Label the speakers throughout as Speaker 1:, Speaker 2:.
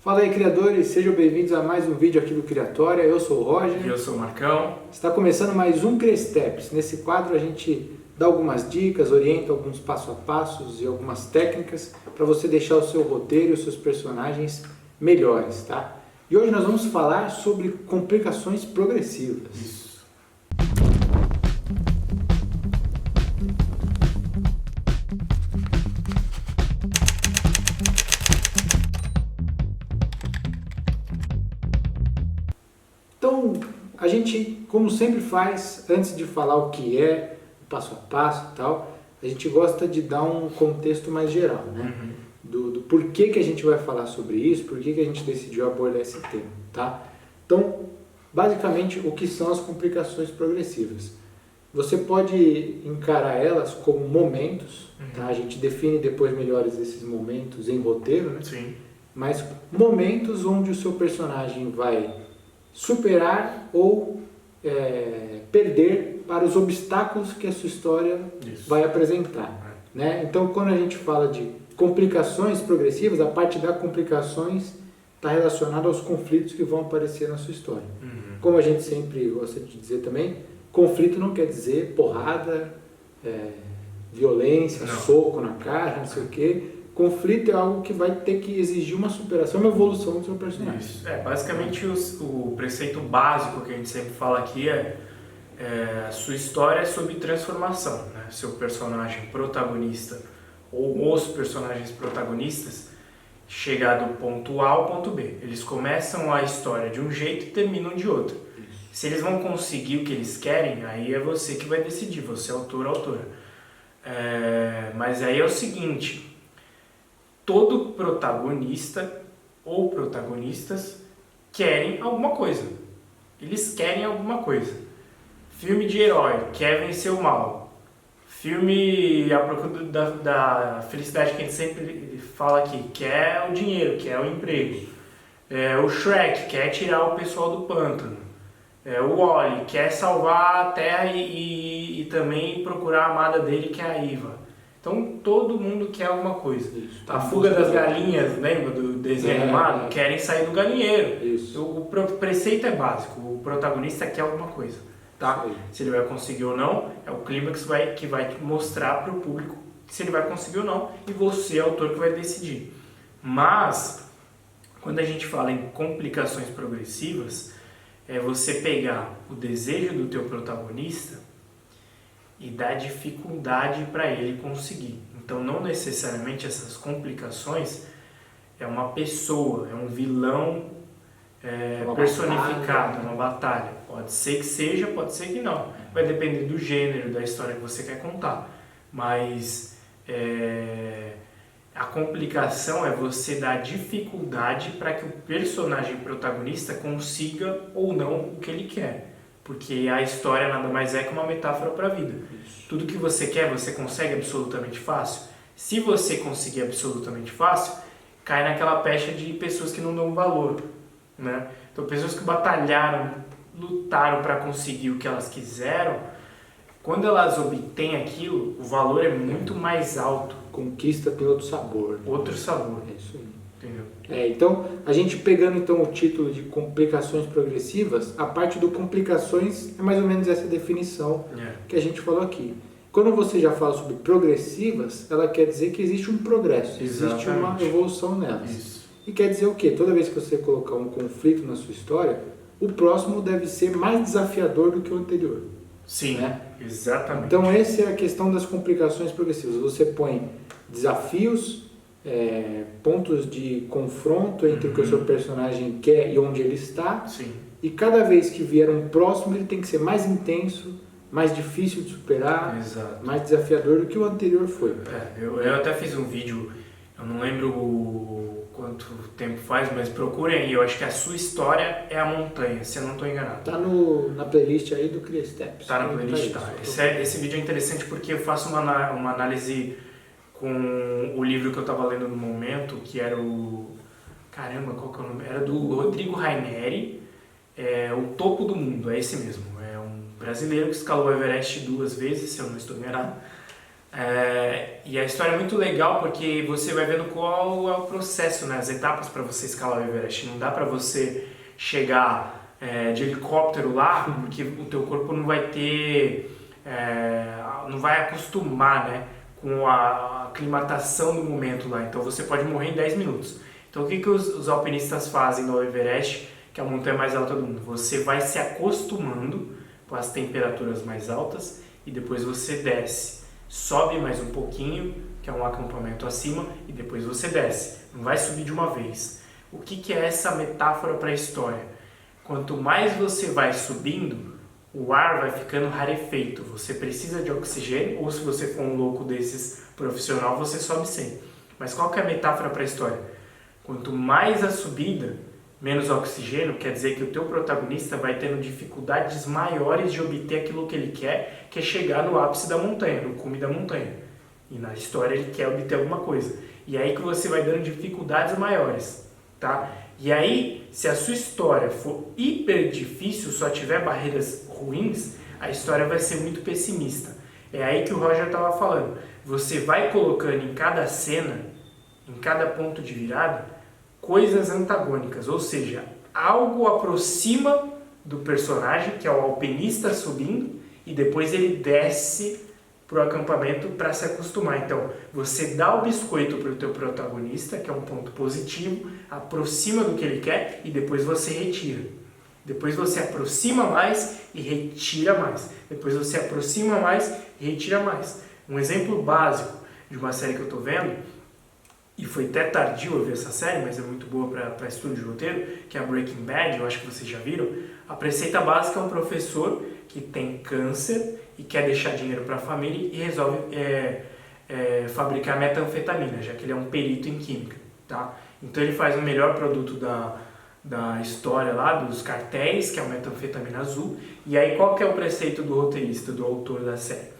Speaker 1: Fala aí, criadores, sejam bem-vindos a mais um vídeo aqui do Criatória. Eu sou o Roger.
Speaker 2: E eu sou o Marcão.
Speaker 1: Está começando mais um CriaSteps. Nesse quadro a gente dá algumas dicas, orienta alguns passo a passos e algumas técnicas para você deixar o seu roteiro e os seus personagens melhores, tá? E hoje nós vamos falar sobre complicações progressivas.
Speaker 2: Isso.
Speaker 1: Então, a gente, como sempre faz, antes de falar o que é, passo a passo e tal, a gente gosta de dar um contexto mais geral, né? Do porquê que a gente vai falar sobre isso, porquê que a gente decidiu abordar esse tema, tá? Então, basicamente, o que são as complicações progressivas? Você pode encarar elas como momentos, tá? A gente define depois melhores esses momentos em roteiro, né?
Speaker 2: Sim.
Speaker 1: Mas momentos onde o seu personagem vai superar ou perder para os obstáculos que a sua história vai apresentar, né? Então, quando a gente fala de complicações progressivas, a parte das complicações está relacionada aos conflitos que vão aparecer na sua história. Como a gente sempre gosta de dizer também, conflito não quer dizer porrada, violência, soco na cara, não sei o quê. Conflito é algo que vai ter que exigir uma superação, uma evolução do seu personagem.
Speaker 2: Isso. Basicamente o preceito básico que a gente sempre fala aqui a sua história é sobre transformação, né? Seu personagem protagonista ou os personagens protagonistas chegar do ponto A ao ponto B. Eles começam a história de um jeito e terminam de outro. Isso. Se eles vão conseguir o que eles querem, aí é você que vai decidir, você é autor ou autora. Mas aí é o seguinte... Todo protagonista ou protagonistas querem alguma coisa. Eles querem alguma coisa. Filme de herói, quer vencer o mal. Filme à procura da felicidade que a gente sempre fala aqui, quer o dinheiro, quer o emprego. O Shrek quer tirar o pessoal do pântano. O Wall-E quer salvar a Terra e também procurar a amada dele, que é a Iva. Então, todo mundo quer alguma coisa. Isso. A fuga das galinhas, lembra do desenho animado? Querem sair do galinheiro.
Speaker 1: Isso.
Speaker 2: O preceito é básico, o protagonista quer alguma coisa. Tá? Se ele vai conseguir ou não, é o clímax que vai mostrar para o público se ele vai conseguir ou não, e você, autor, que vai decidir. Mas, quando a gente fala em complicações progressivas, é você pegar o desejo do teu protagonista e dar dificuldade para ele conseguir. Então, não necessariamente essas complicações é uma pessoa, é um vilão personificado, uma batalha. Pode ser que seja, pode ser que não. Vai depender do gênero, da história que você quer contar. Mas a complicação é você dar dificuldade para que o personagem protagonista consiga ou não o que ele quer. Porque a história nada mais é que uma metáfora para a vida. Isso. Tudo que você quer, você consegue absolutamente fácil. Se você conseguir absolutamente fácil, cai naquela pecha de pessoas que não dão valor, né? Então, pessoas que batalharam, lutaram para conseguir o que elas quiseram, quando elas obtêm aquilo, o valor é muito mais alto.
Speaker 1: Conquista tem outro sabor.
Speaker 2: Outro sabor.
Speaker 1: É isso aí.
Speaker 2: Entendeu?
Speaker 1: Então, a gente pegando então o título de complicações progressivas, a parte do complicações é mais ou menos essa definição que a gente falou aqui. Quando você já fala sobre progressivas, ela quer dizer que existe um progresso, existe uma evolução nelas. Isso. E quer dizer o quê? Toda vez que você colocar um conflito na sua história, o próximo deve ser mais desafiador do que o anterior.
Speaker 2: Sim,
Speaker 1: né?
Speaker 2: Exatamente.
Speaker 1: Então, essa é a questão das complicações progressivas. Você põe desafios, pontos de confronto entre o que o seu personagem quer e onde ele está.
Speaker 2: Sim.
Speaker 1: E cada vez que vier um próximo, ele tem que ser mais intenso, mais difícil de superar, mais desafiador do que o anterior foi.
Speaker 2: Eu até fiz um vídeo, eu não lembro quanto tempo faz, mas procurem aí. Eu acho que a sua história é a montanha, se eu não estou enganado.
Speaker 1: Tá na playlist aí do CriaSteps.
Speaker 2: Tá na playlist, tá. Esse vídeo é interessante porque eu faço uma análise com o livro que eu estava lendo no momento, que era o... Caramba, qual que é o nome? Era do Rodrigo Raineri, O Topo do Mundo, é esse mesmo. É um brasileiro que escalou o Everest 2 vezes, se eu não estou enganado. E a história é muito legal porque você vai vendo qual é o processo, né? As etapas para você escalar o Everest. Não dá para você chegar de helicóptero lá, porque o teu corpo não vai ter, não vai acostumar, né, com a aclimatação do momento lá. Então você pode morrer em 10 minutos. Então o que os alpinistas fazem no Everest, que é a montanha mais alta do mundo? Você vai se acostumando com as temperaturas mais altas e depois você desce. Sobe mais um pouquinho, que é um acampamento acima, e depois você desce. Não vai subir de uma vez. O que é essa metáfora para a história? Quanto mais você vai subindo, o ar vai ficando rarefeito. Você precisa de oxigênio, ou se você for um louco desses profissional, você sobe sem. Mas qual que é a metáfora para a história? Quanto mais a subida, menos oxigênio, quer dizer que o teu protagonista vai tendo dificuldades maiores de obter aquilo que ele quer, que é chegar no ápice da montanha, no cume da montanha. E na história ele quer obter alguma coisa. E aí que você vai dando dificuldades maiores, tá? E aí, se a sua história for hiper difícil, só tiver barreiras ruins, a história vai ser muito pessimista. É aí que o Roger estava falando. Você vai colocando em cada cena, em cada ponto de virada, coisas antagônicas, ou seja, algo aproxima do personagem, que é o alpinista subindo, e depois ele desce para o acampamento para se acostumar. Então, você dá o biscoito para o teu protagonista, que é um ponto positivo, aproxima do que ele quer e depois você retira. Depois você aproxima mais e retira mais. Depois você aproxima mais e retira mais. Um exemplo básico de uma série que eu estou vendo, e foi até tardio eu ver essa série, mas é muito boa para estudo de roteiro, que é a Breaking Bad, eu acho que vocês já viram. A preceita básica é um professor que tem câncer e quer deixar dinheiro para a família e resolve fabricar metanfetamina, já que ele é um perito em química, tá? Então ele faz o melhor produto da história lá, dos cartéis, que é a metanfetamina azul. E aí qual que é o preceito do roteirista, do autor da série?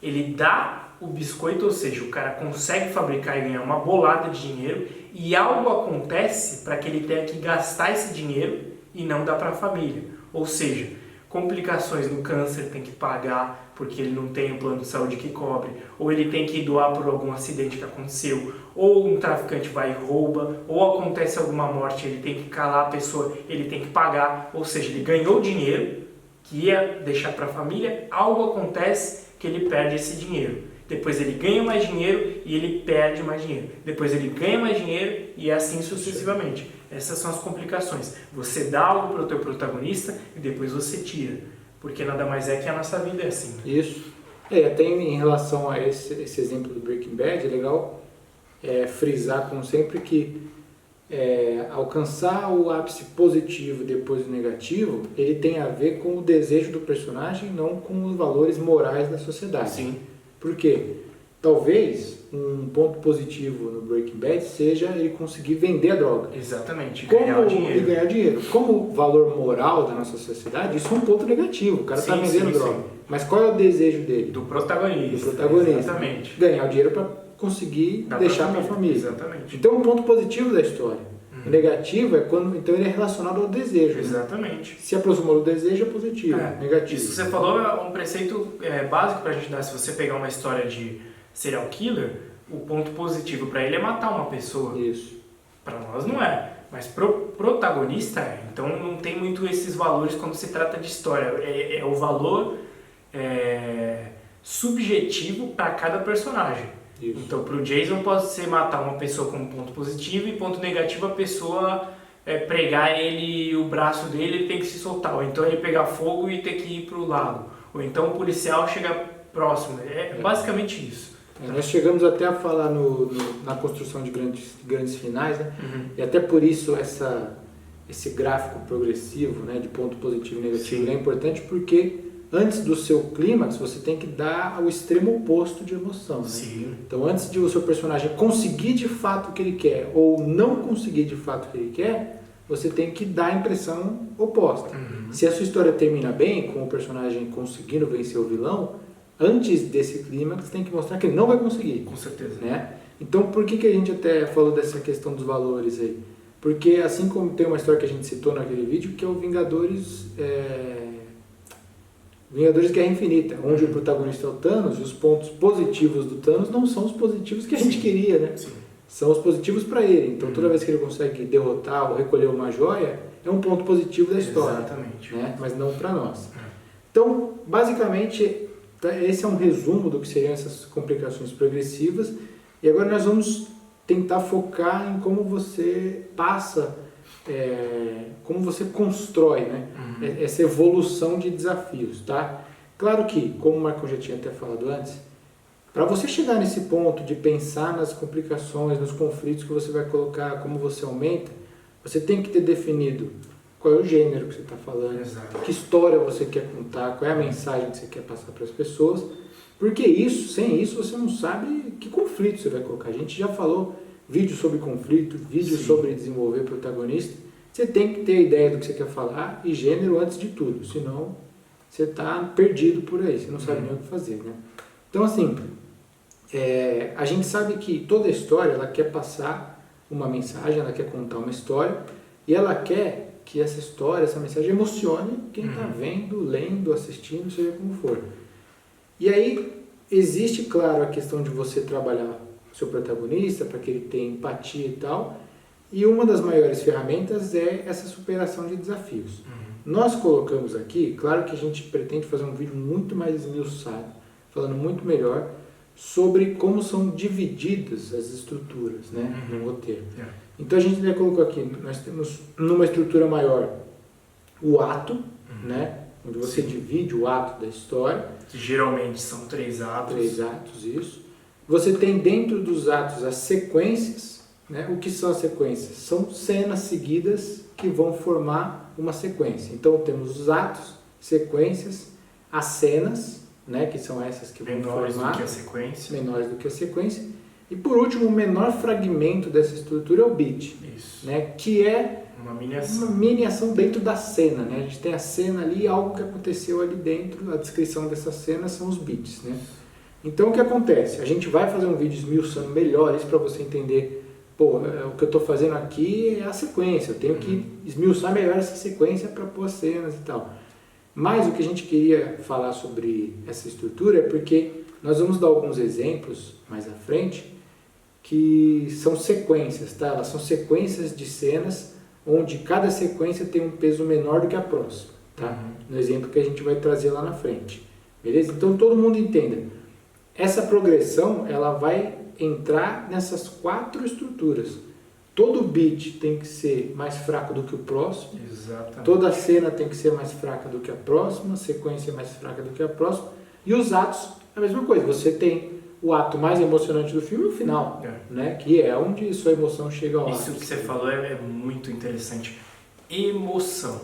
Speaker 2: Ele dá o biscoito, ou seja, o cara consegue fabricar e ganhar uma bolada de dinheiro e algo acontece para que ele tenha que gastar esse dinheiro e não dá para a família. Ou seja, complicações no câncer tem que pagar porque ele não tem um plano de saúde que cobre, ou ele tem que doar por algum acidente que aconteceu, ou um traficante vai e rouba, ou acontece alguma morte, ele tem que calar a pessoa, ele tem que pagar, ou seja, ele ganhou dinheiro que ia deixar para a família, algo acontece que ele perde esse dinheiro. Depois ele ganha mais dinheiro e ele perde mais dinheiro. Depois ele ganha mais dinheiro e assim sucessivamente. Essas são as complicações. Você dá algo para o teu protagonista e depois você tira. Porque nada mais é que a nossa vida é assim.
Speaker 1: Isso. Até em relação a esse exemplo do Breaking Bad, é legal frisar, como sempre, que alcançar o ápice positivo depois do negativo, ele tem a ver com o desejo do personagem, não com os valores morais da sociedade.
Speaker 2: Sim.
Speaker 1: Por quê? Talvez um ponto positivo no Breaking Bad seja ele conseguir vender a droga.
Speaker 2: Exatamente,
Speaker 1: ganhar dinheiro. Como valor moral da nossa sociedade, isso é um ponto negativo. O cara está vendendo droga. Sim. Mas qual é o desejo dele?
Speaker 2: Do protagonista.
Speaker 1: Exatamente. Ganhar o dinheiro para conseguir deixar para a família.
Speaker 2: Exatamente.
Speaker 1: Então, um ponto positivo da história. O negativo é quando então ele é relacionado ao desejo.
Speaker 2: Exatamente.
Speaker 1: Né? Se aproximou do desejo é positivo. Negativo.
Speaker 2: Isso que você falou é um preceito básico para a gente dar. Se você pegar uma história de serial killer, o ponto positivo para ele é matar uma pessoa.
Speaker 1: Isso.
Speaker 2: Para nós não é. Mas pro protagonista é. Então não tem muito esses valores quando se trata de história. É o valor subjetivo para cada personagem. Isso. Então, para o Jason pode ser matar uma pessoa como ponto positivo e ponto negativo a pessoa pregar ele, o braço dele, ele tem que se soltar. Ou então ele pegar fogo e ter que ir para o lago. Ou então o policial chegar próximo. É basicamente isso.
Speaker 1: Nós chegamos até a falar na construção de grandes finais, né? Uhum. E até por isso esse gráfico progressivo, né, de ponto positivo e negativo é importante, porque antes do seu clímax, você tem que dar o extremo oposto de emoção. Né?
Speaker 2: Sim.
Speaker 1: Então, antes de o seu personagem conseguir de fato o que ele quer ou não conseguir de fato o que ele quer, você tem que dar a impressão oposta. Uhum. Se a sua história termina bem, com o personagem conseguindo vencer o vilão, antes desse clímax, tem que mostrar que ele não vai conseguir.
Speaker 2: Com certeza.
Speaker 1: Né? Então, por que a gente até falou dessa questão dos valores aí? Porque, assim como tem uma história que a gente citou naquele vídeo, que é o Vingadores... Vingadores Guerra Infinita, onde o protagonista é o Thanos, e os pontos positivos do Thanos não são os positivos que a gente queria, né?
Speaker 2: Sim.
Speaker 1: São os positivos para ele. Então, toda vez que ele consegue derrotar ou recolher uma joia, é um ponto positivo da história.
Speaker 2: Exatamente.
Speaker 1: Né? Mas não para nós. Então, basicamente, esse é um resumo do que seriam essas complicações progressivas. E agora nós vamos tentar focar em como você passa, como você constrói, né? Essa evolução de desafios, tá? Claro que, como o Marcão já tinha até falado antes, para você chegar nesse ponto de pensar nas complicações, nos conflitos que você vai colocar, como você aumenta, você tem que ter definido qual é o gênero que você está falando,
Speaker 2: Exato.
Speaker 1: que história você quer contar, qual é a mensagem que você quer passar para as pessoas, porque sem isso você não sabe que conflito você vai colocar. A gente já falou vídeo sobre conflito, vídeo
Speaker 2: Sim.
Speaker 1: sobre desenvolver protagonista. Você tem que ter a ideia do que você quer falar e gênero antes de tudo, senão você está perdido por aí, você não sabe nem o que fazer, né? Então, assim, a gente sabe que toda história ela quer passar uma mensagem, ela quer contar uma história e ela quer que essa história, essa mensagem emocione quem está vendo, lendo, assistindo, seja como for. E aí existe, claro, a questão de você trabalhar o seu protagonista para que ele tenha empatia e tal, e uma das maiores ferramentas é essa superação de desafios. Nós colocamos aqui, claro que a gente pretende fazer um vídeo muito mais esmiuçado, falando muito melhor sobre como são divididas as estruturas, né, no roteiro. Então a gente já colocou aqui, nós temos numa estrutura maior o ato, né, onde você divide o ato da história.
Speaker 2: Que geralmente são 3 atos.
Speaker 1: 3 atos, isso. Você tem dentro dos atos as sequências, né? O que são as sequências? São cenas seguidas que vão formar uma sequência. Então temos os atos, sequências, as cenas, né? Que são essas que vão
Speaker 2: menores
Speaker 1: formar
Speaker 2: do que a sequência.
Speaker 1: menores do que a sequência. E por último, o menor fragmento dessa estrutura é o beat,
Speaker 2: Isso.
Speaker 1: né? Que é
Speaker 2: Uma mini
Speaker 1: uma
Speaker 2: ação.
Speaker 1: mini ação dentro da cena, né? A gente tem a cena ali, algo que aconteceu ali dentro, a descrição dessa cena são os beats, né? Então o que acontece? A gente vai fazer um vídeo esmiuçando melhor isso para você entender, pô, o que eu estou fazendo aqui é a sequência, eu tenho que esmiuçar melhor essa sequência para pôr as cenas e tal. Mas o que a gente queria falar sobre essa estrutura é porque nós vamos dar alguns exemplos mais à frente que são sequências, tá? Elas são sequências de cenas onde cada sequência tem um peso menor do que a próxima, tá? No exemplo que a gente vai trazer lá na frente, beleza? Então todo mundo entenda, essa progressão ela vai entrar nessas 4 estruturas. Todo beat tem que ser mais fraco do que o próximo,
Speaker 2: Exatamente.
Speaker 1: toda cena tem que ser mais fraca do que a próxima, sequência mais fraca do que a próxima, e os atos, a mesma coisa, você tem o ato mais emocionante do filme e o final, né? Que é onde sua emoção chega ao
Speaker 2: Isso
Speaker 1: ápice.
Speaker 2: que você falou é muito interessante. Emoção.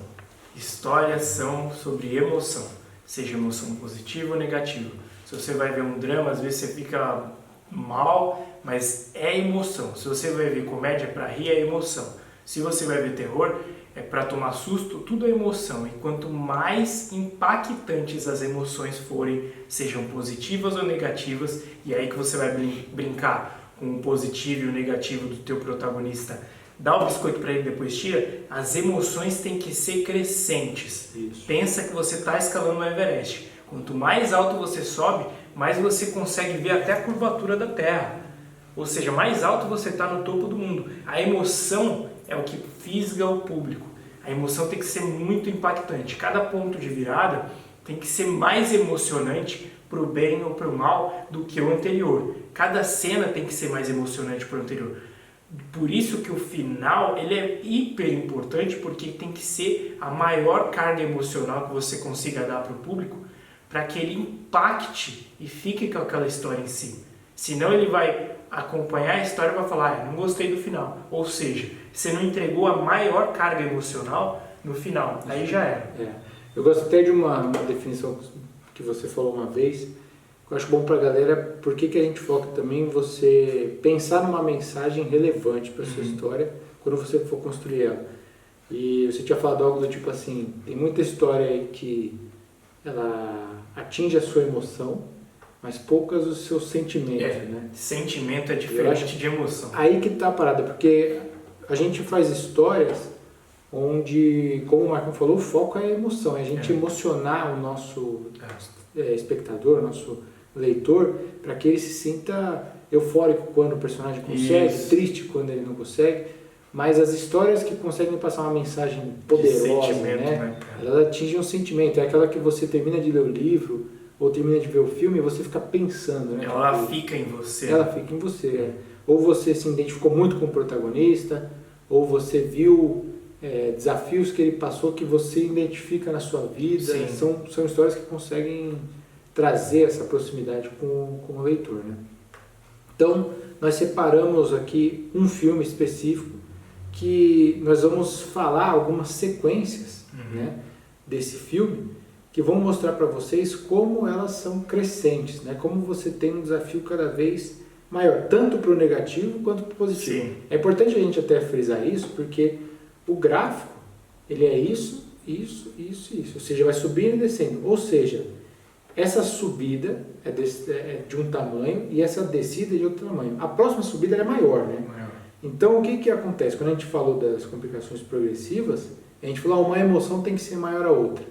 Speaker 2: Histórias são sobre emoção, seja emoção positiva ou negativa. Se você vai ver um drama, às vezes você fica mal, mas é emoção. Se você vai ver comédia, para rir é emoção. Se você vai ver terror, é para tomar susto, tudo é emoção. E quanto mais impactantes as emoções forem, sejam positivas ou negativas, e aí que você vai brincar com o positivo e o negativo do teu protagonista, dá o biscoito para ele depois tira, as emoções têm que ser crescentes.
Speaker 1: Isso.
Speaker 2: Pensa que você está escalando o Everest. Quanto mais alto você sobe, mais você consegue ver até a curvatura da Terra. Ou seja, mais alto você está no topo do mundo. A emoção é o que fisga o público. A emoção tem que ser muito impactante. Cada ponto de virada tem que ser mais emocionante para o bem ou para o mal do que o anterior. Cada cena tem que ser mais emocionante para o anterior. Por isso que o final ele é hiper importante, porque tem que ser a maior carga emocional que você consiga dar para o público, para que ele impacte e fique com aquela história em si. Senão ele vai acompanhar a história e vai falar, não gostei do final. Ou seja, você não entregou a maior carga emocional no final. Aí já era.
Speaker 1: Eu gosto até de uma definição que você falou uma vez, que eu acho bom para a galera, porque que a gente foca também em você pensar numa mensagem relevante para a sua história quando você for construir ela. E você tinha falado algo do tipo assim, tem muita história aí que ela atinge a sua emoção, mas poucas os seus sentimentos, né?
Speaker 2: Sentimento é diferente de emoção.
Speaker 1: Aí que tá a parada, porque a gente faz histórias onde, como o Marcão falou, o foco é a emoção, é a gente emocionar o nosso espectador, o nosso leitor, para que ele se sinta eufórico quando o personagem consegue, triste quando ele não consegue, mas as histórias que conseguem passar uma mensagem poderosa, né? Elas atingem um sentimento, é aquela que você termina de ler o livro ou termina de ver o filme e você fica pensando, né?
Speaker 2: Ela fica em você.
Speaker 1: Ela fica em você, Ou você se identificou muito com o protagonista, ou você viu desafios que ele passou que você identifica na sua vida. São histórias que conseguem trazer essa proximidade com o leitor, né? Então, nós separamos aqui um filme específico que nós vamos falar algumas sequências, né, desse filme que vão mostrar para vocês como elas são crescentes, né? Como você tem um desafio cada vez maior, tanto para o negativo quanto para o positivo.
Speaker 2: Sim.
Speaker 1: É importante a gente até frisar isso, porque o gráfico, ele é isso, ou seja, vai subindo e descendo, ou seja, essa subida é de um tamanho e essa descida é de outro tamanho. A próxima subida é maior, né? Então, o que acontece? Quando a gente falou das complicações progressivas, a gente falou uma emoção tem que ser maior a outra.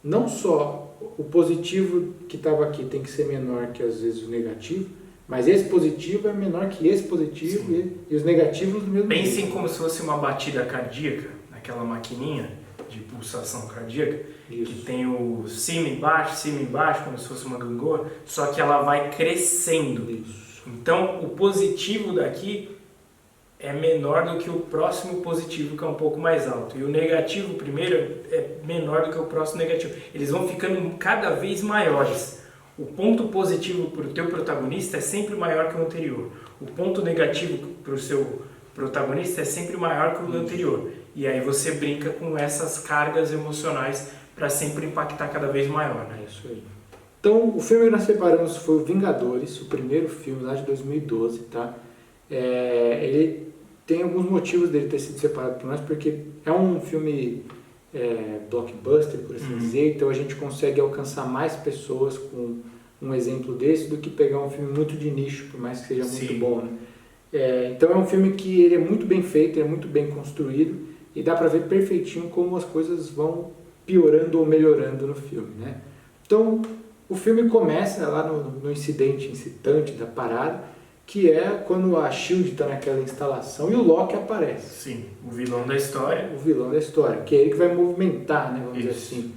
Speaker 1: Não só o positivo que estava aqui tem que ser menor que, às vezes, o negativo, mas esse positivo é menor que esse positivo e os negativos do mesmo jeito.
Speaker 2: Pensem como se fosse uma batida cardíaca, naquela maquininha de pulsação cardíaca, que tem o cima e baixo, como se fosse uma gangorra, só que ela vai crescendo. Então, o positivo daqui é menor do que o próximo positivo, que é um pouco mais alto. E o negativo primeiro é menor do que o próximo negativo. Eles vão ficando cada vez maiores. O ponto positivo para o teu protagonista é sempre maior que o anterior. O ponto negativo para o seu protagonista é sempre maior que o anterior. E aí você brinca com essas cargas emocionais para sempre impactar cada vez maior, né?
Speaker 1: É isso aí. Então, o filme que nós separamos foi o Vingadores, o primeiro filme lá de 2012, tá? Ele tem alguns motivos dele ter sido separado por nós, porque é um filme blockbuster, por assim dizer, então a gente consegue alcançar mais pessoas com um exemplo desse do que pegar um filme muito de nicho, por mais que seja muito bom, né? Então é um filme que ele é muito bem feito, ele é muito bem construído e dá pra ver perfeitinho como as coisas vão piorando ou melhorando no filme, né? Então o filme começa lá no incidente incitante da parada, que é quando a SHIELD está naquela instalação e o Loki aparece.
Speaker 2: Sim, o vilão da história.
Speaker 1: O vilão da história, que é ele que vai movimentar, né, vamos dizer assim.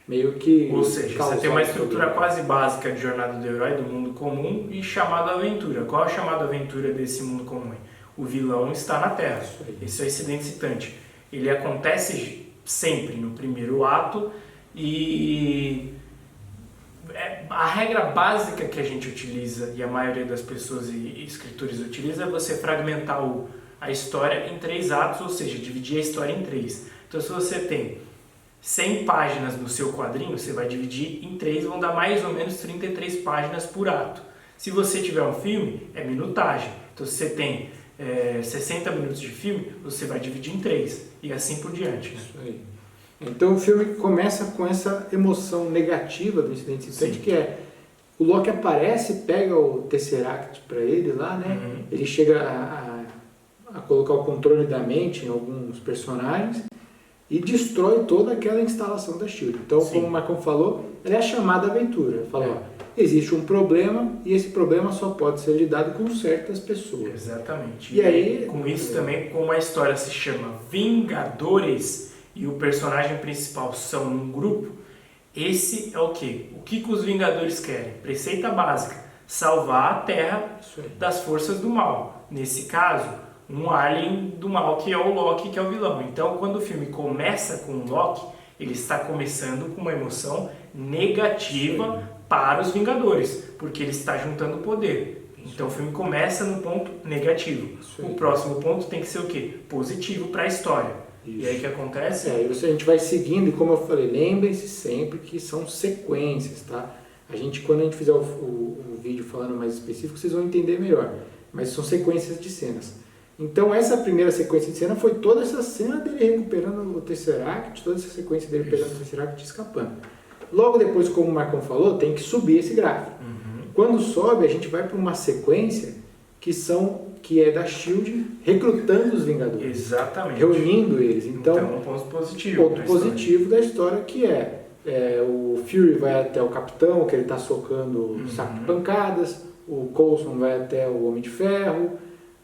Speaker 1: Meio que...
Speaker 2: Ou seja, você tem uma estrutura quase básica de jornada do herói do mundo comum e chamada aventura. Qual é a chamada aventura desse mundo comum? O vilão está na Terra. Esse é o incidente incitante. Ele acontece sempre no primeiro ato e... A regra básica que a gente utiliza e a maioria das pessoas e escritores utiliza é você fragmentar a história em 3 atos, ou seja, dividir a história em 3. Então, se você tem 100 páginas no seu quadrinho, você vai dividir em 3, vão dar mais ou menos 33 páginas por ato. Se você tiver um filme, é minutagem. Então, se você tem 60 minutos de filme, você vai dividir em 3 e assim por diante. Né?
Speaker 1: Isso aí. Então o filme começa com essa emoção negativa do incidente incitante, que é o Loki aparece, pega o Tesseract para ele lá, né? Ele chega a colocar o controle da mente em alguns personagens e destrói toda aquela instalação da SHIELD. Então, como o Marcão falou, ela é a chamada aventura. Ele fala, existe um problema e esse problema só pode ser lidado com certas pessoas.
Speaker 2: Exatamente.
Speaker 1: E aí,
Speaker 2: com isso também, como a história se chama Vingadores e o personagem principal são um grupo, esse é o quê? O que os Vingadores querem? Preceita básica, salvar a Terra das forças do mal. Nesse caso, um alien do mal que é o Loki, que é o vilão. Então, quando o filme começa com o Loki, ele está começando com uma emoção negativa para os Vingadores, porque ele está juntando poder. Então, o filme começa no ponto negativo. O próximo ponto tem que ser o quê? Positivo para a história. Isso. E aí o que acontece?
Speaker 1: A gente vai seguindo, e como eu falei, lembrem-se sempre que são sequências, tá? Quando a gente fizer o vídeo falando mais específico, vocês vão entender melhor. Mas são sequências de cenas. Então essa primeira sequência de cena foi toda essa cena dele recuperando o Tesseract, toda essa sequência dele pegando o Tesseract e escapando. Logo depois, como o Marcão falou, tem que subir esse gráfico. Quando sobe, a gente vai para uma sequência que que é da SHIELD recrutando os Vingadores.
Speaker 2: Exatamente.
Speaker 1: Reunindo eles. Então
Speaker 2: um ponto positivo.
Speaker 1: Ponto positivo da história que o Fury vai até o Capitão, que ele está socando o saco de pancadas, o Coulson vai até o Homem de Ferro,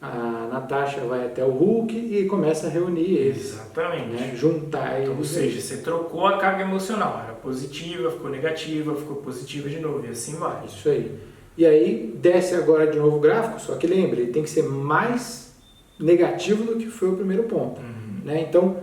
Speaker 1: a Natasha vai até o Hulk e começa a reunir eles.
Speaker 2: Exatamente.
Speaker 1: Né? Juntar eles.
Speaker 2: Então, ou seja, você trocou a carga emocional. Era positiva, ficou negativa, ficou positiva de novo. E assim vai.
Speaker 1: Isso aí. E aí desce agora de novo o gráfico, só que lembre, ele tem que ser mais negativo do que foi o primeiro ponto. Né? Então,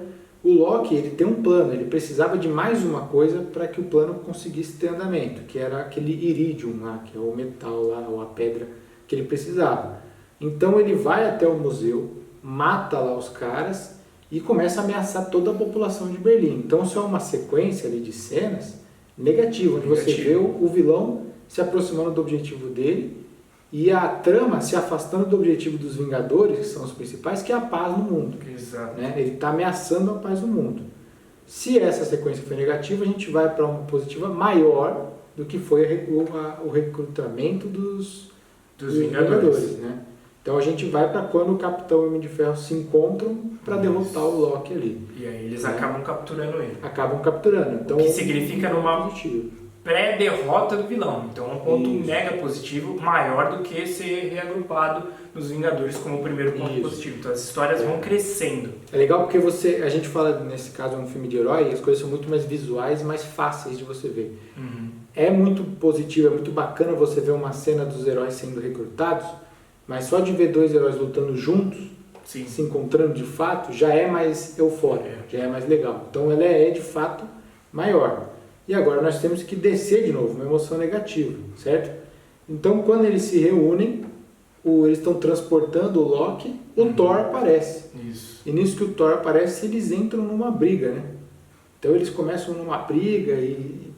Speaker 1: o Loki ele tem um plano, ele precisava de mais uma coisa para que o plano conseguisse ter andamento, que era aquele iridium lá, que é o metal lá, ou a pedra que ele precisava. Então ele vai até o museu, mata lá os caras e começa a ameaçar toda a população de Berlim. Então isso é uma sequência ali de cenas negativa, onde você vê o vilão se aproximando do objetivo dele e a trama se afastando do objetivo dos Vingadores, que são os principais, que é a paz no mundo.
Speaker 2: Exato.
Speaker 1: Né? Ele está ameaçando a paz no mundo. Se essa sequência foi negativa, a gente vai para uma positiva maior do que foi o recrutamento dos Vingadores. Né? Então a gente vai para quando o Capitão e o Homem de Ferro se encontram para derrotar o Loki ali.
Speaker 2: E aí eles acabam capturando ele.
Speaker 1: Acabam capturando. Então,
Speaker 2: o que significa numa pré-derrota do vilão. Então é um ponto mega positivo, maior do que ser reagrupado nos Vingadores como o primeiro ponto positivo. Então as histórias vão crescendo.
Speaker 1: É legal porque a gente fala, nesse caso, é um filme de herói, e as coisas são muito mais visuais e mais fáceis de você ver. É muito positivo, é muito bacana você ver uma cena dos heróis sendo recrutados, mas só de ver dois heróis lutando juntos, se encontrando de fato, já é mais eufórico, já é mais legal. Então ela é de fato maior. E agora nós temos que descer de novo, uma emoção negativa, certo? Então quando eles se reúnem, eles estão transportando o Loki, o Thor aparece.
Speaker 2: Isso.
Speaker 1: E nisso que o Thor aparece, eles entram numa briga, né? Então eles começam numa briga e...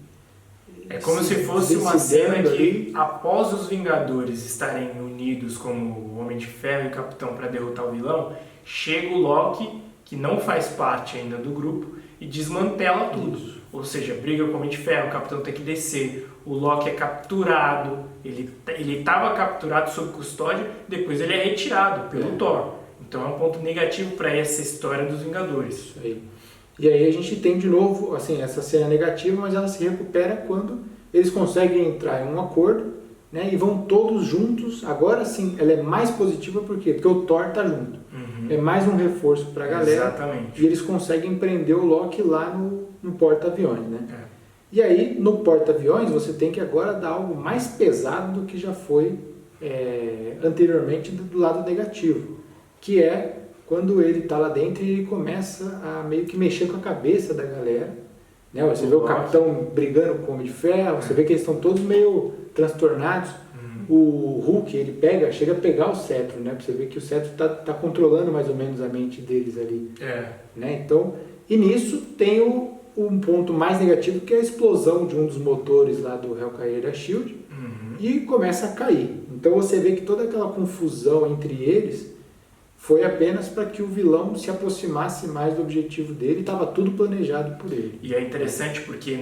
Speaker 2: É como se fosse uma cena que, após os Vingadores estarem unidos como o Homem de Ferro e o Capitão para derrotar o vilão, chega o Loki, que não faz parte ainda do grupo, e desmantela tudo. Isso. Ou seja, briga com o Homem de Ferro, o Capitão tem que descer, o Loki é capturado, ele estava capturado sob custódia, depois ele é retirado pelo Thor. Então é um ponto negativo para essa história dos Vingadores.
Speaker 1: Isso aí. E aí a gente tem de novo assim, essa cena negativa, mas ela se recupera quando eles conseguem entrar em um acordo, né, e vão todos juntos. Agora sim, ela é mais positiva por quê? Porque o Thor está junto. É mais um reforço para a galera.
Speaker 2: Exatamente.
Speaker 1: E eles conseguem prender o Loki lá no porta-aviões. Né? E aí, no porta-aviões, você tem que agora dar algo mais pesado do que já foi anteriormente do lado negativo, que é quando ele está lá dentro e ele começa a meio que mexer com a cabeça da galera. Né? Você vê o Capitão brigando com o Homem de Ferro, você vê que eles estão todos meio transtornados. O Hulk, ele chega a pegar o cetro, né? Pra você ver que o cetro tá controlando mais ou menos a mente deles ali. Né? Então, e nisso tem um ponto mais negativo, que é a explosão de um dos motores lá do Hellcarrier da SHIELD, e começa a cair. Então você vê que toda aquela confusão entre eles foi apenas para que o vilão se aproximasse mais do objetivo dele, estava tudo planejado por ele.
Speaker 2: E é interessante porque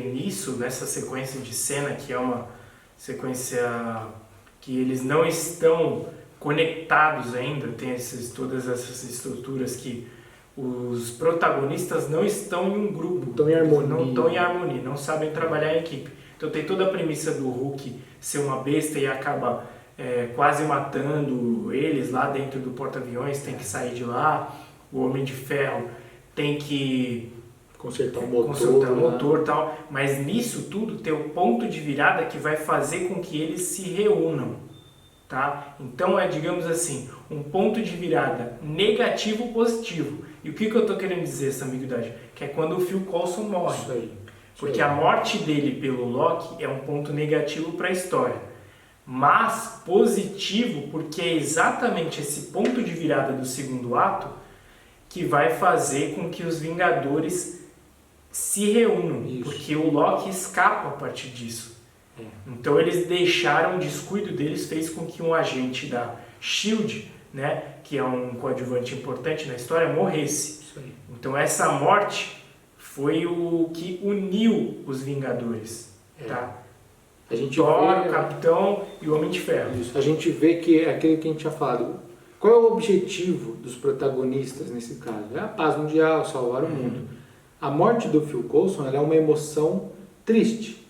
Speaker 2: nessa sequência de cena, que é uma sequência que eles não estão conectados ainda, tem todas essas estruturas que os protagonistas não estão em um grupo, não estão em harmonia, não sabem trabalhar em equipe. Então tem toda a premissa do Hulk ser uma besta e acaba quase matando eles lá dentro do porta-aviões, tem que sair de lá. O Homem de Ferro tem que
Speaker 1: consertar o motor
Speaker 2: e tal. Mas nisso tudo tem o ponto de virada que vai fazer com que eles se reúnam. Tá? Então digamos assim, um ponto de virada negativo positivo. E o que eu estou querendo dizer, essa ambiguidade? Que é quando o Phil Coulson morre.
Speaker 1: Isso aí.
Speaker 2: Porque a morte dele pelo Loki é um ponto negativo para a história. Mas positivo porque é exatamente esse ponto de virada do segundo ato que vai fazer com que os Vingadores se reúnam. Isso. Porque o Loki escapa a partir disso. Então eles deixaram, o descuido deles fez com que um agente da SHIELD, né, que é um coadjuvante importante na história, morresse.
Speaker 1: Isso aí.
Speaker 2: Então essa morte foi o que uniu os Vingadores. Tá?
Speaker 1: A gente
Speaker 2: Thor, o Capitão e o Homem de Ferro.
Speaker 1: Isso. A gente vê que é aquilo que a gente tinha falado. qual é o objetivo dos protagonistas nesse caso? É a paz mundial, salvar o mundo. A morte do Phil Coulson ela é uma emoção triste,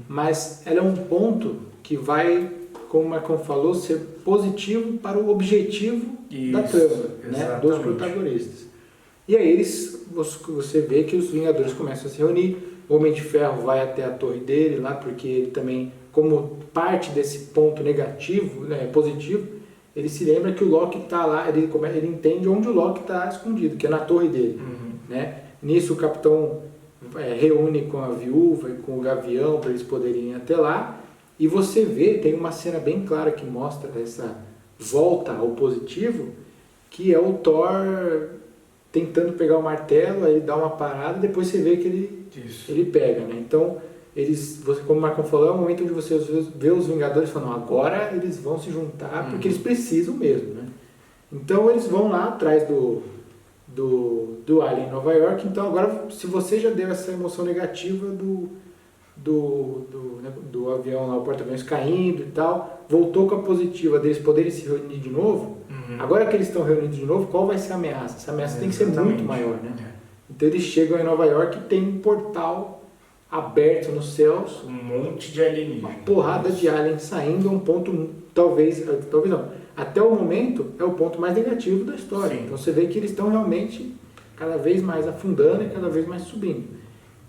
Speaker 1: mas ela é um ponto que vai, como o Marcão falou, ser positivo para o objetivo da trama, né, dos protagonistas. E aí você vê que os Vingadores começam a se reunir, o Homem de Ferro vai até a torre dele lá, porque ele também, como parte desse ponto negativo, né, positivo, ele se lembra que o Loki está lá, ele entende onde o Loki está escondido, que é na torre dele. Né? Nisso o Capitão reúne com a Viúva e com o Gavião para eles poderem ir até lá, e você vê, tem uma cena bem clara que mostra essa volta ao positivo, que é o Thor tentando pegar o martelo, aí ele dá uma parada, depois você vê que ele pega, né? Então, como o Marcão falou, é o momento onde você vê os Vingadores falando, agora eles vão se juntar, porque eles precisam mesmo, né? Então, eles vão lá atrás do Alien em Nova York. Então, agora, se você já deu essa emoção negativa do avião lá, o porta-aviões caindo e tal, voltou com a positiva deles poderem se reunir de novo, agora que eles estão reunidos de novo, qual vai ser a ameaça? Essa ameaça tem que ser muito maior, né? Então eles chegam em Nova York e tem um portal aberto nos céus,
Speaker 2: um monte de alienígenas,
Speaker 1: uma porrada de aliens saindo, um ponto, talvez não, até o momento é o ponto mais negativo da história.
Speaker 2: Sim.
Speaker 1: Então você vê que eles estão realmente cada vez mais afundando e cada vez mais subindo.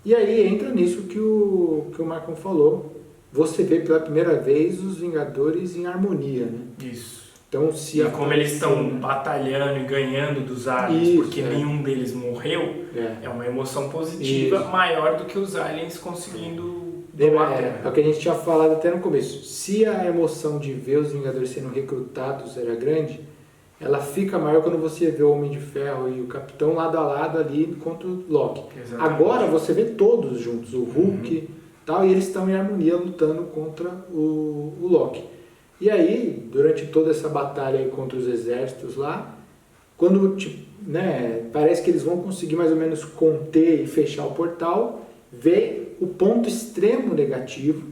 Speaker 1: E aí entra nisso que o Marcão falou, você vê pela primeira vez os Vingadores em harmonia, né?
Speaker 2: Isso.
Speaker 1: Então,
Speaker 2: como eles estão batalhando e ganhando dos aliens, porque nenhum deles morreu, é uma emoção positiva maior do que os aliens conseguindo doar a Terra.
Speaker 1: É o que a gente tinha falado até no começo. Se a emoção de ver os Vingadores sendo recrutados era grande, ela fica maior quando você vê o Homem de Ferro e o Capitão lado a lado ali contra o Loki.
Speaker 2: Exatamente.
Speaker 1: Agora você vê todos juntos, o Hulk tal, e eles estão em harmonia lutando contra o Loki. E aí, durante toda essa batalha aí contra os exércitos lá, quando parece que eles vão conseguir mais ou menos conter e fechar o portal, vê o ponto extremo negativo,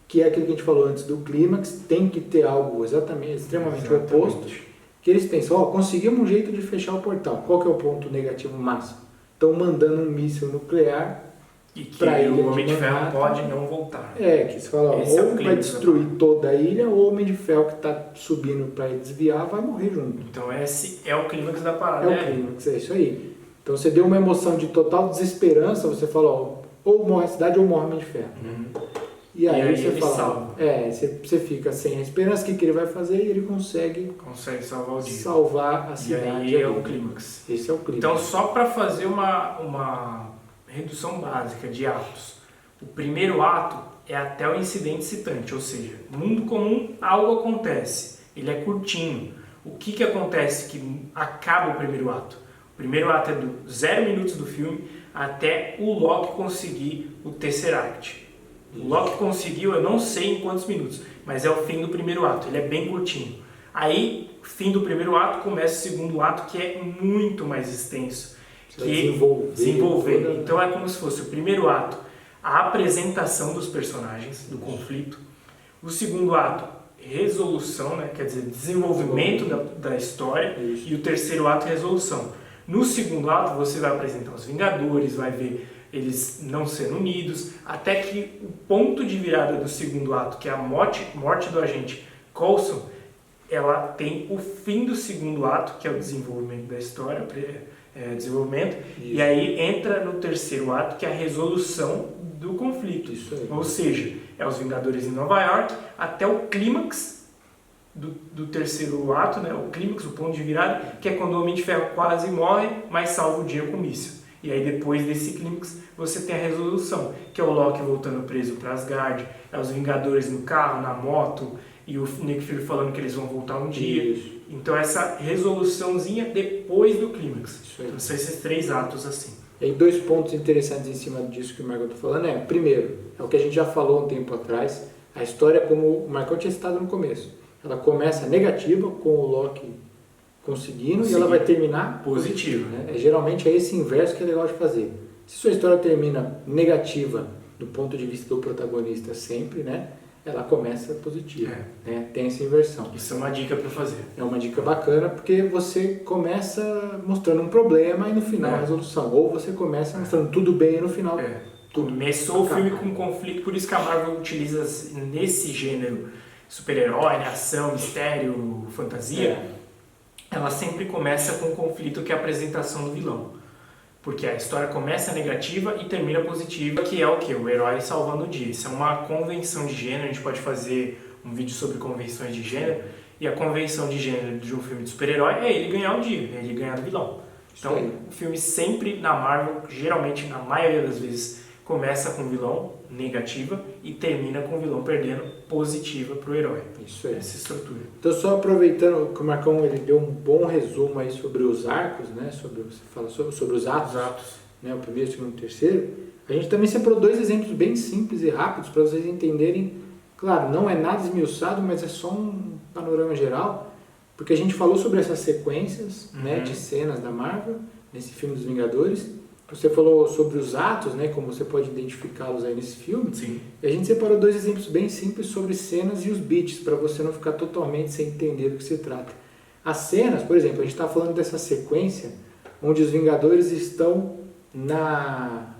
Speaker 1: que é aquilo que a gente falou antes do clímax, tem que ter algo extremamente oposto, que eles pensam, conseguimos um jeito de fechar o portal. Qual que é o ponto negativo máximo? Estão mandando um míssil nuclear
Speaker 2: e que o Homem de Ferro pode não voltar.
Speaker 1: Que você fala, ou vai destruir toda a ilha, ou o Homem de Ferro que está subindo para desviar vai morrer junto.
Speaker 2: Então esse é o clímax da parada.
Speaker 1: É o clímax, é isso aí. Então você deu uma emoção de total desesperança, você fala, ou morre a cidade ou morre o Homem de Ferro. E aí você fala, você fica sem a esperança, o que ele vai fazer? E ele consegue
Speaker 2: salvar o dia.
Speaker 1: Salvar a cidade.
Speaker 2: E aí é o clímax.
Speaker 1: Esse é o clímax.
Speaker 2: Então só para fazer uma redução básica de atos. O primeiro ato é até o incidente citante, ou seja, no mundo comum algo acontece, ele é curtinho. O que acontece que acaba o primeiro ato? O primeiro ato é do 0 minutos do filme até o Loki conseguir o Tesseract. O Loki conseguiu, eu não sei em quantos minutos, mas é o fim do primeiro ato, ele é bem curtinho. Aí, fim do primeiro ato, começa o segundo ato, que é muito mais extenso. Desenvolver. Então é como se fosse o primeiro ato, a apresentação dos personagens, do conflito. O segundo ato, resolução, né? Quer dizer, desenvolvimento da história. E o terceiro ato, resolução. No segundo ato, você vai apresentar os Vingadores, vai ver eles não sendo unidos, até que o ponto de virada do segundo ato, que é a morte do agente Coulson, ela tem o fim do segundo ato, que é o desenvolvimento da história, e aí entra no terceiro ato, que é a resolução do conflito. Ou seja, é os Vingadores em Nova York até o clímax do terceiro ato, né? O clímax, o ponto de virada, que é quando o Homem de Ferro quase morre, mas salva o dia com o míssil. E aí depois desse clímax você tem a resolução, que é o Loki voltando preso para Asgard, é os Vingadores no carro, na moto, e o Nick Fury falando que eles vão voltar um dia. Então essa resoluçãozinha depois do clímax. Então são esses 3 atos assim.
Speaker 1: E aí 2 pontos interessantes em cima disso que o Marcão está falando primeiro, é o que a gente já falou um tempo atrás, a história como o Marcão tinha citado no começo. Ela começa negativa com o Loki conseguindo e ela vai terminar
Speaker 2: positiva.
Speaker 1: Né? Geralmente é esse inverso que é legal de fazer. Se sua história termina negativa do ponto de vista do protagonista sempre, né? ela começa positiva, né? Tem essa inversão.
Speaker 2: Isso é uma dica para fazer.
Speaker 1: É uma dica bacana porque você começa mostrando um problema e no final a resolução. Ou você começa mostrando tudo bem e no final tudo
Speaker 2: começou o filme com conflito, por isso que a Marvel utiliza nesse gênero super-herói, né, ação, mistério, fantasia, ela sempre começa com um conflito que é a apresentação do vilão. Porque a história começa negativa e termina positiva, que é o quê? O herói salvando o dia. Isso é uma convenção de gênero, a gente pode fazer um vídeo sobre convenções de gênero, e a convenção de gênero de um filme de super-herói é ele ganhar o dia, é ele ganhar do vilão. Então, o filme sempre, na Marvel, geralmente, na maioria das vezes, começa com vilão negativa e termina com o vilão perdendo positiva para o herói.
Speaker 1: Isso aí.
Speaker 2: Essa estrutura.
Speaker 1: Então, só aproveitando que o Marcão ele deu um bom resumo aí sobre os arcos, né? Você fala sobre os atos, né? O primeiro, o segundo e o terceiro. A gente também separou 2 exemplos bem simples e rápidos para vocês entenderem. Claro, não é nada esmiuçado, mas é só um panorama geral, porque a gente falou sobre essas sequências, né, de cenas da Marvel nesse filme dos Vingadores. Você falou sobre os atos, né, como você pode identificá-los aí nesse filme.
Speaker 2: Sim.
Speaker 1: E a gente separou 2 exemplos bem simples sobre cenas e os beats, para você não ficar totalmente sem entender do que se trata. As cenas, por exemplo, a gente está falando dessa sequência onde os Vingadores estão na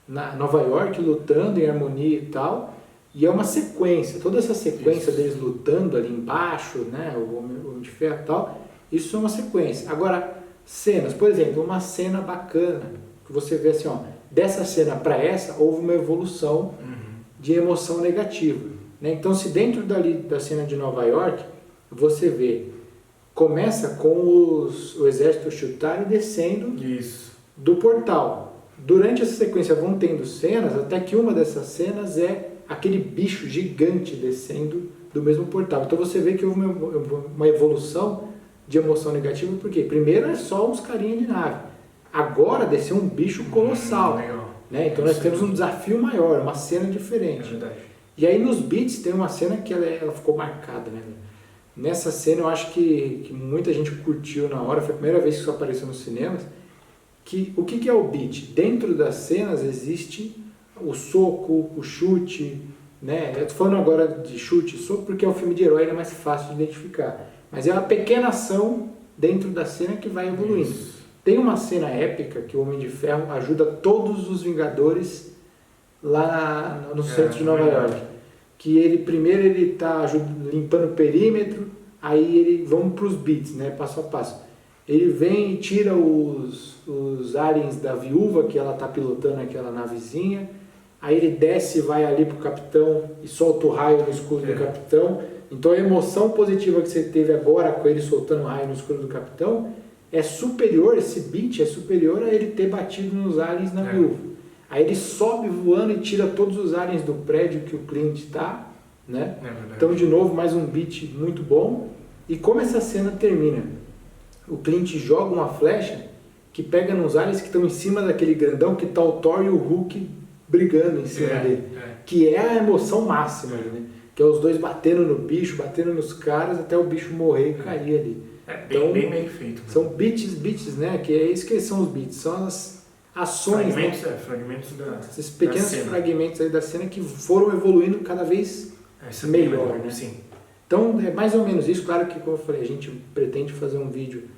Speaker 1: Nova York lutando em harmonia e tal, e é uma sequência, toda essa sequência deles lutando ali embaixo, né, o Homem de Ferro e tal, isso é uma sequência. Agora, cenas, por exemplo, uma cena bacana, que você vê assim, ó, dessa cena para essa houve uma evolução de emoção negativa, né? Então, se dentro dali da cena de Nova York, você vê, começa com o exército chutar e descendo do portal. Durante essa sequência vão tendo cenas, até que uma dessas cenas é aquele bicho gigante descendo do mesmo portal. Então você vê que houve uma evolução de emoção negativa, porque primeiro é só uns carinha de nave. Agora desceu um bicho colossal, né? Então nós temos um desafio maior, uma cena diferente.
Speaker 2: É verdade.
Speaker 1: E aí nos beats tem uma cena que ela ficou marcada, né? Nessa cena eu acho que muita gente curtiu na hora, foi a primeira vez que isso apareceu nos cinemas, que o que é o beat? Dentro das cenas existe o soco, o chute, né? Eu estou falando agora de chute e soco porque é um filme de herói, ele é mais fácil de identificar. Mas é uma pequena ação dentro da cena que vai evoluindo. Isso. Tem uma cena épica que o Homem de Ferro ajuda todos os Vingadores lá no centro de Nova York. Que ele primeiro ele está limpando o perímetro, aí vamos para os beats, né, passo a passo. Ele vem e tira os aliens da viúva, que ela está pilotando aquela navezinha, aí ele desce e vai ali pro capitão e solta o raio no escudo do capitão. Então a emoção positiva que você teve agora com ele soltando o raio no escudo do capitão é superior, esse beat é superior a ele ter batido nos aliens na viúva. Aí ele sobe voando e tira todos os aliens do prédio que o Clint está, né? Então de novo mais um beat muito bom. E como essa cena termina? O Clint joga uma flecha que pega nos aliens que estão em cima daquele grandão que está o Thor e o Hulk brigando em cima dele. Que é a emoção máxima ali, né? Que é os dois batendo no bicho, batendo nos caras até o bicho morrer e cair ali.
Speaker 2: Então, bem feito.
Speaker 1: São beats, né? Que é isso que são os beats, são as ações,
Speaker 2: fragmentos,
Speaker 1: né?
Speaker 2: Fragmentos
Speaker 1: esses pequenos fragmentos aí da cena que foram evoluindo cada vez melhor, né?
Speaker 2: Sim.
Speaker 1: Então é mais ou menos isso. Claro que, como eu falei, a gente pretende fazer um vídeo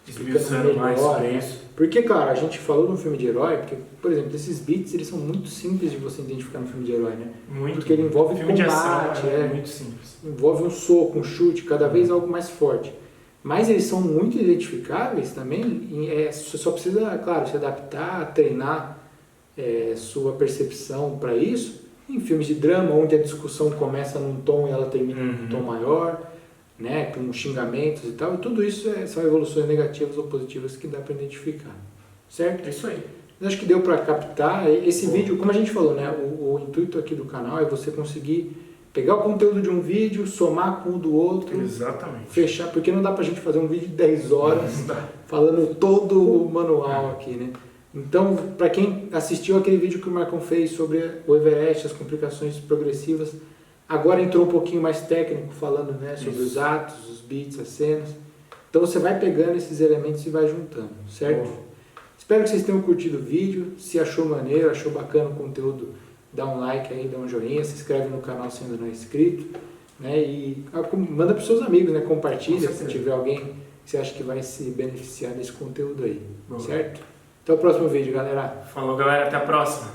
Speaker 1: explicando melhor, né? Porque, claro, a gente falou no filme de herói, porque, por exemplo, esses beats eles são muito simples de você identificar no filme de herói, né?
Speaker 2: Muito.
Speaker 1: Porque ele envolve
Speaker 2: filme
Speaker 1: combate,
Speaker 2: de ação, é muito simples.
Speaker 1: Envolve um soco, um chute, cada vez algo mais forte. Mas eles são muito identificáveis também, você só precisa, claro, se adaptar, treinar sua percepção para isso. Em filmes de drama, onde a discussão começa num tom e ela termina num tom maior, né, com xingamentos e tal, e tudo isso são evoluções negativas ou positivas que dá para identificar, certo?
Speaker 2: É isso aí.
Speaker 1: Eu acho que deu para captar. Esse vídeo, como a gente falou, né, o intuito aqui do canal é você conseguir pegar o conteúdo de um vídeo, somar com o do outro,
Speaker 2: exatamente,
Speaker 1: fechar, porque não dá pra gente fazer um vídeo de 10 horas falando todo o manual aqui, né? Então, para quem assistiu aquele vídeo que o Marcão fez sobre o Everest, as complicações progressivas, agora entrou um pouquinho mais técnico falando, né, sobre os atos, os beats, as cenas. Então você vai pegando esses elementos e vai juntando, certo? Espero que vocês tenham curtido o vídeo. Se achou maneiro, achou bacana o conteúdo, dá um like aí, dá um joinha, se inscreve no canal se ainda não é inscrito, né? E manda para os seus amigos, né? Compartilha se tiver alguém que você acha que vai se beneficiar desse conteúdo aí, certo? Até o próximo vídeo, galera.
Speaker 2: Falou, galera. Até a próxima.